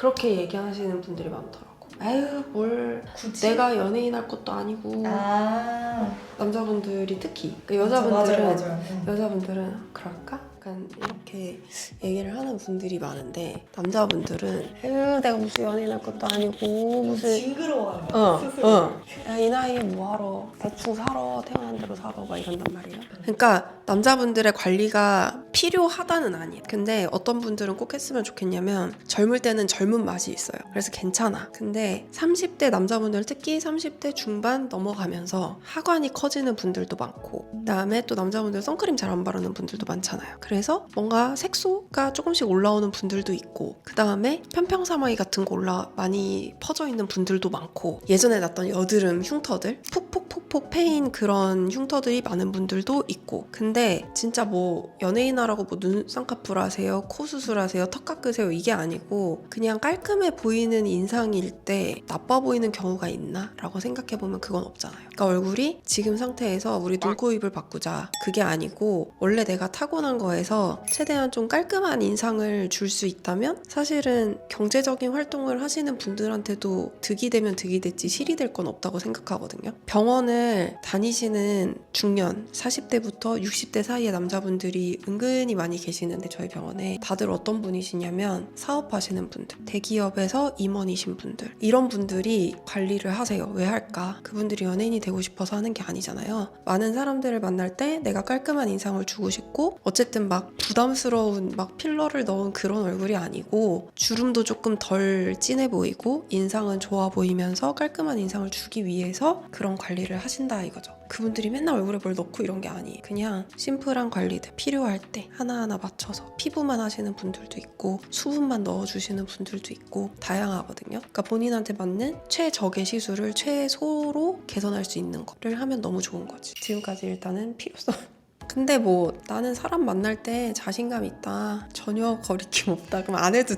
그렇게 얘기하시는 분들이 많더라고. 에휴 뭘 굳이? 내가 연예인 할 것도 아니고. 남자분들이 특히 그러니까 맞아요. 여자분들은 그럴까? 약간 이렇게 얘기를 하는 분들이 많은데 남자분들은 에휴 내가 무슨 연예인 할 것도 아니고 무슨 징그러워하는 거 야, 이 나이에 뭐하러 대충 살아 태어난 대로 살아 막 이런단 말이에요. 그러니까 남자분들의 관리가 필요하다는 아니에요. 근데 어떤 분들은 꼭 했으면 좋겠냐면 젊을 때는 젊은 맛이 있어요. 그래서 괜찮아. 근데 30대 남자분들 특히 30대 중반 넘어가면서 하관이 커지는 분들도 많고 그다음에 또 남자분들 선크림 잘 안 바르는 분들도 많잖아요. 그래서 뭔가 색소가 조금씩 올라오는 분들도 있고 그다음에 편평사마귀 같은 거 많이 퍼져 있는 분들도 많고 예전에 났던 여드름 흉터들 푹푹푹푹 패인 그런 흉터들이 많은 분들도 있고 근데 진짜 뭐 연예인 하라고 뭐 눈 쌍꺼풀 하세요 코 수술하세요 턱 깎으세요 이게 아니고 그냥 깔끔해 보이는 인상일 때 나빠 보이는 경우가 있나? 라고 생각해보면 그건 없잖아요. 그러니까 얼굴이 지금 상태에서 우리 눈, 코, 입을 바꾸자 그게 아니고 원래 내가 타고난 거에서 최대한 좀 깔끔한 인상을 줄 수 있다면 사실은 경제적인 활동을 하시는 분들한테도 득이 되면 득이 됐지 실이 될 건 없다고 생각하거든요. 병원을 다니시는 중년 40대부터 60대 사이의 남자분들이 은근히 많이 계시는데 저희 병원에 다들 어떤 분이시냐면 사업하시는 분들 대기업에서 임원이신 분들 이런 분들이 관리를 하세요. 왜 할까? 그분들이 연예인이 되고 싶어서 하는 게 아니잖아요. 많은 사람들을 만날 때 내가 깔끔한 인상을 주고 싶고 어쨌든 막 부담스러운 막 필러를 넣은 그런 얼굴이 아니고 주름도 조금 덜 진해 보이고 인상은 좋아 보이면서 깔끔한 인상을 주기 위해서 그런 관리를 하신다 이거죠. 그분들이 맨날 얼굴에 뭘 넣고 이런 게 아니에요. 그냥 심플한 관리들 필요할 때 하나하나 맞춰서 피부만 하시는 분들도 있고 수분만 넣어주시는 분들도 있고 다양하거든요. 그러니까 본인한테 맞는 최적의 시술을 최소로 개선할 수 있는 거를 하면 너무 좋은 거지. 지금까지 일단은 필요성 근데 뭐 나는 사람 만날 때 자신감 있다 전혀 거리낌 없다 그럼 안 해도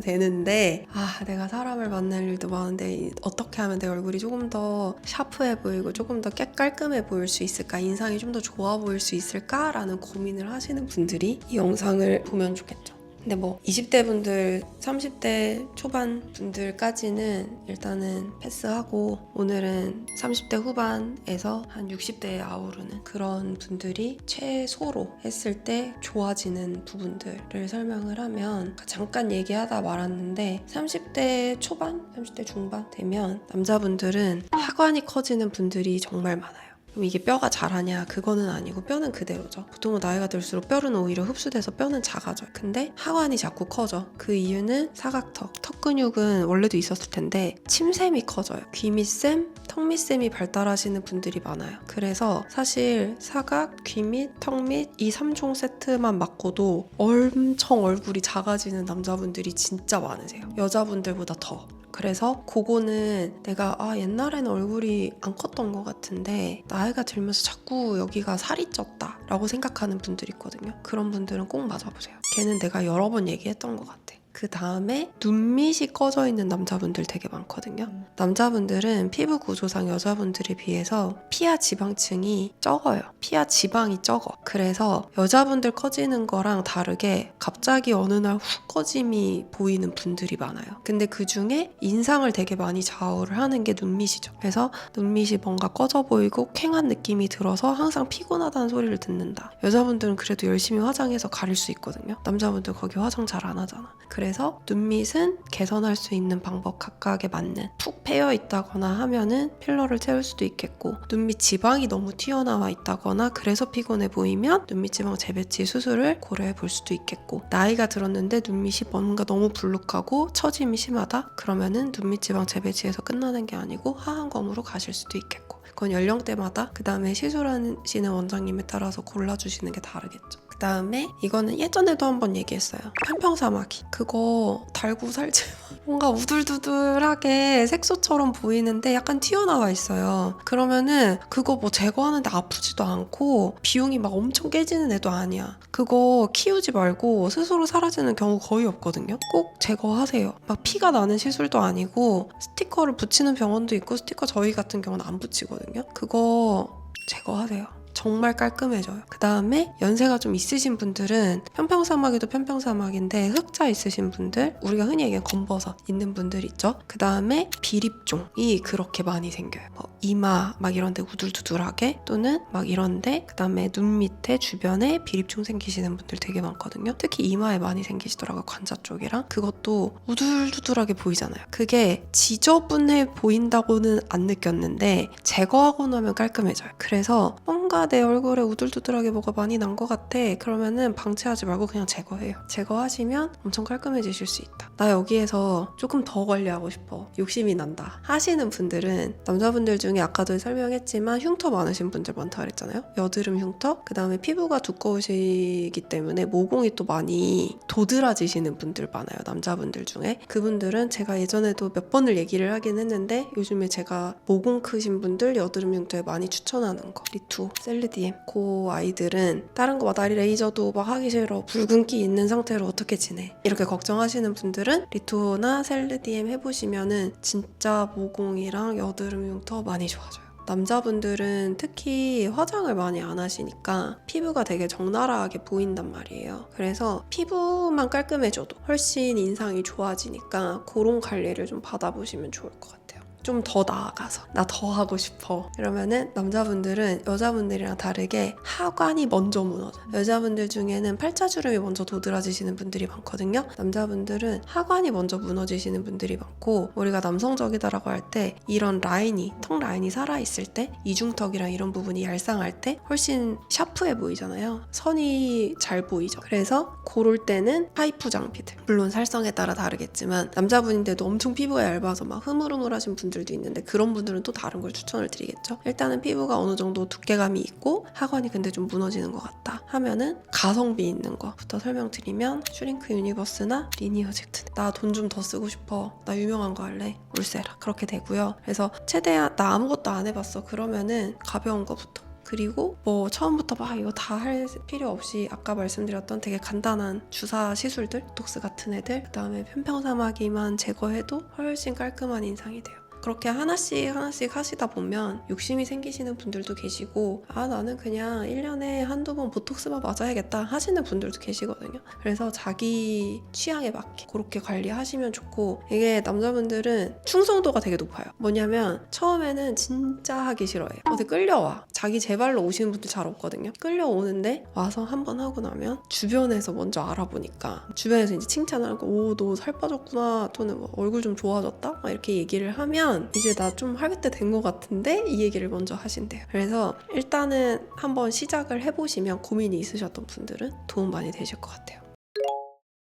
되는데 내가 사람을 만날 일도 많은데 어떻게 하면 내 얼굴이 조금 더 샤프해 보이고 조금 더 깔끔해 보일 수 있을까 인상이 좀 더 좋아 보일 수 있을까 라는 고민을 하시는 분들이 이 영상을 보면 좋겠죠. 근데 뭐 20대 분들, 30대 초반 분들까지는 일단은 패스하고 오늘은 30대 후반에서 한 60대에 아우르는 그런 분들이 최소로 했을 때 좋아지는 부분들을 설명을 하면 잠깐 얘기하다 말았는데 30대 초반, 30대 중반 되면 남자분들은 하관이 커지는 분들이 정말 많아요. 그럼 이게 뼈가 자라냐? 그거는 아니고 뼈는 그대로죠. 보통은 나이가 들수록 뼈는 오히려 흡수돼서 뼈는 작아져요. 근데 하관이 자꾸 커져. 그 이유는 사각턱, 턱 근육은 원래도 있었을 텐데 침샘이 커져요. 귀 밑샘, 턱 밑샘이 발달하시는 분들이 많아요. 그래서 사실 사각, 귀 밑, 턱 밑 이 3종 세트만 맞고도 엄청 얼굴이 작아지는 남자분들이 진짜 많으세요. 여자분들보다 더. 그래서 그거는 내가 옛날에는 얼굴이 안 컸던 것 같은데 나이가 들면서 자꾸 여기가 살이 쪘다 라고 생각하는 분들이 있거든요. 그런 분들은 꼭 맞아보세요. 걔는 내가 여러 번 얘기했던 것 같아. 그 다음에 눈밑이 꺼져 있는 남자분들 되게 많거든요. 남자분들은 피부 구조상 여자분들에 비해서 피하 지방층이 적어요. 피하 지방이 적어. 그래서 여자분들 꺼지는 거랑 다르게 갑자기 어느 날 훅 꺼짐이 보이는 분들이 많아요. 근데 그 중에 인상을 되게 많이 좌우를 하는 게 눈밑이죠. 그래서 눈밑이 뭔가 꺼져 보이고 퀭한 느낌이 들어서 항상 피곤하다는 소리를 듣는다. 여자분들은 그래도 열심히 화장해서 가릴 수 있거든요. 남자분들 거기 화장 잘 안 하잖아. 그래서 눈밑은 개선할 수 있는 방법 각각에 맞는 푹 패여 있다거나 하면은 필러를 채울 수도 있겠고 눈밑 지방이 너무 튀어나와 있다거나 그래서 피곤해 보이면 눈밑 지방 재배치 수술을 고려해 볼 수도 있겠고 나이가 들었는데 눈밑이 뭔가 너무 불룩하고 처짐이 심하다? 그러면은 눈밑 지방 재배치에서 끝나는 게 아니고 하안검으로 가실 수도 있겠고 그건 연령대마다 그 다음에 시술하시는 원장님에 따라서 골라주시는 게 다르겠죠. 그 다음에 이거는 예전에도 한번 얘기했어요. 편평사마귀 그거 달고 살지 뭔가 우둘두둘하게 색소처럼 보이는데 약간 튀어나와 있어요. 그러면은 그거 뭐 제거하는데 아프지도 않고 비용이 막 엄청 깨지는 애도 아니야. 그거 키우지 말고 스스로 사라지는 경우 거의 없거든요. 꼭 제거하세요. 막 피가 나는 시술도 아니고 스티커를 붙이는 병원도 있고 스티커 저희 같은 경우는 안 붙이거든요. 그거 제거하세요. 정말 깔끔해져요. 그 다음에 연세가 좀 있으신 분들은 편평사막에도 편평사막인데 흑자 있으신 분들, 우리가 흔히 얘기하는 검버섯 있는 분들 있죠. 그 다음에 비립종이 그렇게 많이 생겨요. 이마 막 이런데 우둘두둘하게 또는 막 이런데, 그 다음에 눈 밑에 주변에 비립종 생기시는 분들 되게 많거든요. 특히 이마에 많이 생기시더라고요. 관자 쪽이랑. 그것도 우둘두둘하게 보이잖아요. 그게 지저분해 보인다고는 안 느꼈는데 제거하고 나면 깔끔해져요. 그래서 뭔가 내 얼굴에 우둘두둘하게 뭐가 많이 난 것 같아. 그러면은 방치하지 말고 그냥 제거해요. 제거하시면 엄청 깔끔해지실 수 있다. 나 여기에서 조금 더 관리하고 싶어. 욕심이 난다. 하시는 분들은 남자분들 중에 아까도 설명했지만 흉터 많으신 분들 많다 그랬잖아요. 여드름 흉터, 그 다음에 피부가 두꺼우시기 때문에 모공이 또 많이 도드라지시는 분들 많아요. 남자분들 중에. 그분들은 제가 예전에도 몇 번을 얘기를 하긴 했는데 요즘에 제가 모공 크신 분들 여드름 흉터에 많이 추천하는 거 리투, 셀르디엠. 그 아이들은 다른 거 막 나리 레이저도 막 하기 싫어, 붉은기 있는 상태로 어떻게 지내, 이렇게 걱정하시는 분들은 리투나 셀르디엠 해보시면은 진짜 모공이랑 여드름 흉터 많이 좋아져요. 남자분들은 특히 화장을 많이 안 하시니까 피부가 되게 적나라하게 보인단 말이에요. 그래서 피부만 깔끔해져도 훨씬 인상이 좋아지니까 그런 관리를 좀 받아보시면 좋을 것 같아요. 좀 더 나아가서 나 더 하고 싶어 이러면은 남자분들은 여자분들이랑 다르게 하관이 먼저 무너져요. 여자분들 중에는 팔자주름이 먼저 도드라지시는 분들이 많거든요. 남자분들은 하관이 먼저 무너지시는 분들이 많고, 우리가 남성적이다라고 할 때 이런 라인이, 턱 라인이 살아있을 때, 이중턱이랑 이런 부분이 얄쌍할 때 훨씬 샤프해 보이잖아요. 선이 잘 보이죠. 그래서 고를 때는 파이프 장비들, 물론 살성에 따라 다르겠지만 남자분인데도 엄청 피부가 얇아서 막 흐물흐물하신 분들도 있는데 그런 분들은 또 다른 걸 추천을 드리겠죠. 일단은 피부가 어느 정도 두께감이 있고 하관이 근데 좀 무너지는 것 같다 하면은 가성비 있는 거부터 설명드리면 슈링크 유니버스나 리니어 젝트. 나 돈 좀 더 쓰고 싶어, 나 유명한 거 할래, 울세라, 그렇게 되고요. 그래서 최대한 나 아무것도 안 해봤어 그러면은 가벼운 거부터, 그리고 뭐 처음부터 막 이거 다 할 필요 없이 아까 말씀드렸던 되게 간단한 주사 시술들, 보톡스 같은 애들, 그 다음에 편평사마귀만 제거해도 훨씬 깔끔한 인상이 돼요. 그렇게 하나씩 하시다 보면 욕심이 생기시는 분들도 계시고, 아 나는 그냥 1년에 한두 번 보톡스만 맞아야겠다 하시는 분들도 계시거든요. 그래서 자기 취향에 맞게 그렇게 관리하시면 좋고, 이게 남자분들은 충성도가 되게 높아요. 뭐냐면 처음에는 진짜 하기 싫어해요. 어디 끌려와. 자기 제발로 오시는 분들 잘 없거든요. 끌려오는데 와서 한 번 하고 나면 주변에서 먼저 알아보니까, 주변에서 이제 칭찬하고 오 너 살 빠졌구나, 또는 뭐 얼굴 좀 좋아졌다 막 이렇게 얘기를 하면 이제 나 좀 할 때 된 것 같은데 이 얘기를 먼저 하신대요. 그래서 일단은 한번 시작을 해보시면, 고민이 있으셨던 분들은 도움 많이 되실 것 같아요.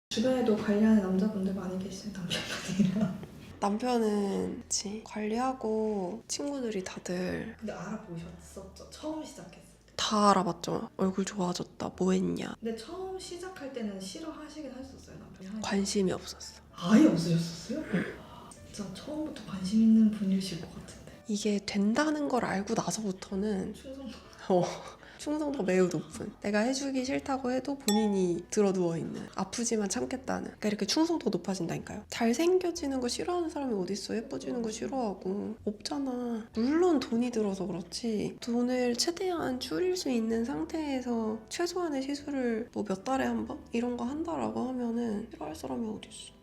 주변에도 관리하는 남자분들 많이 계시죠, 남편분이랑. 남편은 그치, 관리하고 친구들이 다들 근데 알아보셨었죠? 처음 시작했을 때. 다 알아봤죠. 얼굴 좋아졌다, 뭐 했냐. 근데 처음 시작할 때는 싫어하시긴 하셨어요, 남편이? 관심이 없었어. 아예 없으셨었어요? 진짜 처음부터 관심 있는 분이실 것 같은데. 이게 된다는 걸 알고 나서부터는 충성도. 충성도가 매우 높은, 내가 해주기 싫다고 해도 본인이 들어 누워있는, 아프지만 참겠다는, 그러니까 이렇게 충성도가 높아진다니까요. 잘생겨지는 거 싫어하는 사람이 어딨어. 예뻐지는 거 싫어하고. 없잖아. 물론 돈이 들어서 그렇지, 돈을 최대한 줄일 수 있는 상태에서 최소한의 시술을 뭐 몇 달에 한 번? 이런 거 한다라고 하면은 싫어할 사람이 어딨어.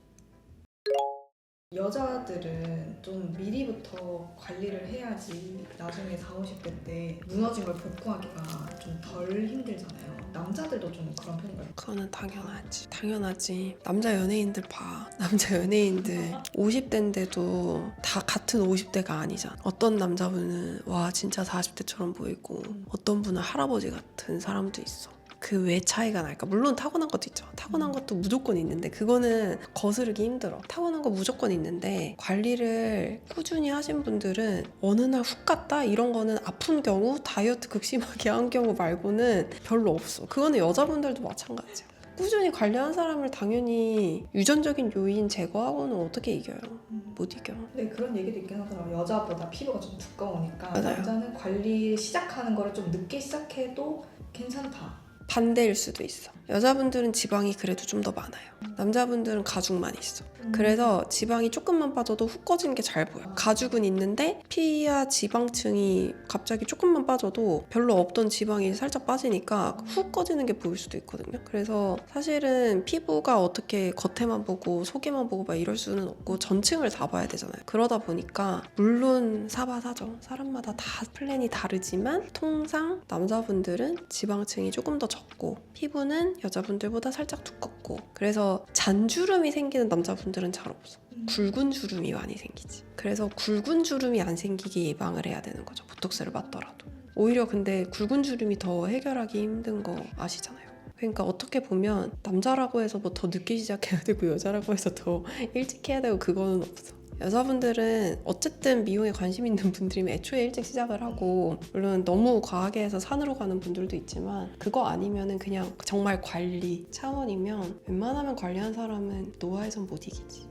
여자들은 좀 미리부터 관리를 해야지 나중에 40, 50대 때 무너진 걸 복구하기가 좀 덜 힘들잖아요. 남자들도 좀 그런 편인가요? 그거는 당연하지. 남자 연예인들 봐. 남자 연예인들 50대인데도 다 같은 50대가 아니잖아. 어떤 남자분은 와 진짜 40대처럼 보이고, 어떤 분은 할아버지 같은 사람도 있어. 그 왜 차이가 날까? 물론 타고난 것도 있죠. 타고난 것도 무조건 있는데 그거는 거스르기 힘들어. 타고난 거 무조건 있는데 관리를 꾸준히 하신 분들은 어느 날 훅 갔다 이런 거는 아픈 경우, 다이어트 극심하게 한 경우 말고는 별로 없어. 그거는 여자분들도 마찬가지야. 꾸준히 관리한 사람을 당연히 유전적인 요인 제거하고는 어떻게 이겨요? 못 이겨. 근데 그런 얘기도 있긴 하더라고요. 여자보다 피부가 좀 두꺼우니까 맞아요. 남자는 관리 시작하는 거를 좀 늦게 시작해도 괜찮다. 반대일 수도 있어. 여자분들은 지방이 그래도 좀 더 많아요. 남자분들은 가죽만 있어. 그래서 지방이 조금만 빠져도 훅 꺼지는 게 잘 보여. 가죽은 있는데 피하 지방층이 갑자기 조금만 빠져도 별로 없던 지방이 살짝 빠지니까 훅 꺼지는 게 보일 수도 있거든요. 그래서 사실은 피부가 어떻게 겉에만 보고 속에만 보고 막 이럴 수는 없고 전층을 다 봐야 되잖아요. 그러다 보니까 물론 사바사죠. 사람마다 다 플랜이 다르지만 통상 남자분들은 지방층이 조금 더 적고 피부는 여자분들보다 살짝 두껍고 그래서 잔주름이 생기는 남자분들은 잘 없어. 굵은 주름이 많이 생기지. 그래서 굵은 주름이 안 생기게 예방을 해야 되는 거죠. 보톡스를 맞더라도. 오히려 근데 굵은 주름이 더 해결하기 힘든 거 아시잖아요. 그러니까 어떻게 보면 남자라고 해서 뭐 더 늦게 시작해야 되고 여자라고 해서 더 일찍 해야 되고 그거는 없어. 여자분들은 어쨌든 미용에 관심 있는 분들이면 애초에 일찍 시작을 하고 물론 너무 과하게 해서 산으로 가는 분들도 있지만 그거 아니면은 그냥 정말 관리 차원이면 웬만하면 관리한 사람은 노화에선 못 이기지.